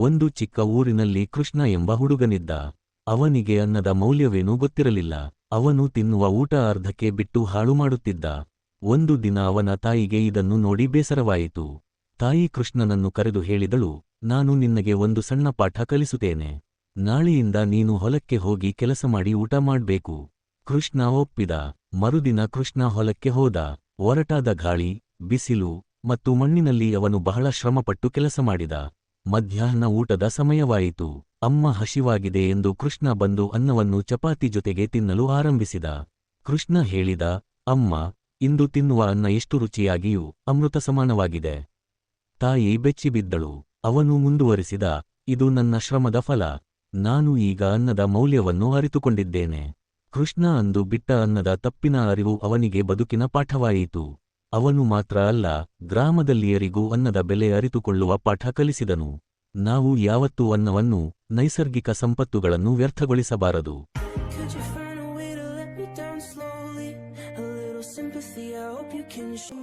ಒಂದು ಚಿಕ್ಕ ಊರಿನಲ್ಲಿ ಕೃಷ್ಣ ಎಂಬ ಹುಡುಗನಿದ್ದ. ಅವನಿಗೆ ಅನ್ನದ ಮೌಲ್ಯವೇನೂ ಗೊತ್ತಿರಲಿಲ್ಲ. ಅವನು ತಿನ್ನುವ ಊಟ ಅರ್ಧಕ್ಕೆ ಬಿಟ್ಟು ಹಾಳು ಮಾಡುತ್ತಿದ್ದ. ಒಂದು ದಿನ ಅವನ ತಾಯಿಗೆ ಇದನ್ನು ನೋಡಿ ಬೇಸರವಾಯಿತು. ತಾಯಿ ಕೃಷ್ಣನನ್ನು ಕರೆದು ಹೇಳಿದಳು, ನಾನು ನಿನ್ನಗೆ ಒಂದು ಸಣ್ಣ ಪಾಠ ಕಲಿಸುತ್ತೇನೆ. ನಾಳೆಯಿಂದ ನೀನು ಹೊಲಕ್ಕೆ ಹೋಗಿ ಕೆಲಸ ಮಾಡಿ ಊಟ ಮಾಡ್ಬೇಕು. ಕೃಷ್ಣ ಒಪ್ಪಿದ. ಮರುದಿನ ಕೃಷ್ಣ ಹೊಲಕ್ಕೆ ಹೋದ. ಒರಟಾದ ಗಾಳಿ, ಬಿಸಿಲು ಮತ್ತು ಮಣ್ಣಿನಲ್ಲಿ ಅವನು ಬಹಳ ಶ್ರಮಪಟ್ಟು ಕೆಲಸ ಮಾಡಿದ. ಮಧ್ಯಾಹ್ನ ಊಟದ ಸಮಯವಾಯಿತು. ಅಮ್ಮ ಹಸಿವಾಗಿದೆ ಎಂದು ಕೃಷ್ಣ ಬಂದು ಅನ್ನವನ್ನು ಚಪಾತಿ ಜೊತೆಗೆ ತಿನ್ನಲು ಆರಂಭಿಸಿದ. ಕೃಷ್ಣ ಹೇಳಿದ, ಅಮ್ಮ, ಇಂದು ತಿನ್ನುವ ಅನ್ನ ಎಷ್ಟು ರುಚಿಯಾಗಿಯೂ ಅಮೃತ ಸಮಾನವಾಗಿದೆ. ತಾಯಿ ಬೆಚ್ಚಿಬಿದ್ದಳು. ಅವನು ಮುಂದುವರಿಸಿದ, ಇದು ನನ್ನ ಶ್ರಮದ ಫಲ. ನಾನು ಈಗ ಅನ್ನದ ಮೌಲ್ಯವನ್ನು ಅರಿತುಕೊಂಡಿದ್ದೇನೆ. ಕೃಷ್ಣ ಅಂದು ಬಿಟ್ಟ ಅನ್ನದ ತಪ್ಪಿನ ಅರಿವು ಅವನಿಗೆ ಬದುಕಿನ ಪಾಠವಾಯಿತು. ಅವನು ಮಾತ್ರ ಅಲ್ಲ, ಗ್ರಾಮದಲ್ಲಿಯರಿಗೂ ಅನ್ನದ ಬೆಲೆ ಅರಿತುಕೊಳ್ಳುವ ಪಾಠ ಕಲಿಸಿದನು. ನಾವು ಯಾವತ್ತೂ ಅನ್ನವನ್ನು, ನೈಸರ್ಗಿಕ ಸಂಪತ್ತುಗಳನ್ನು ವ್ಯರ್ಥಗೊಳಿಸಬಾರದು. sympathy, I hope you can show.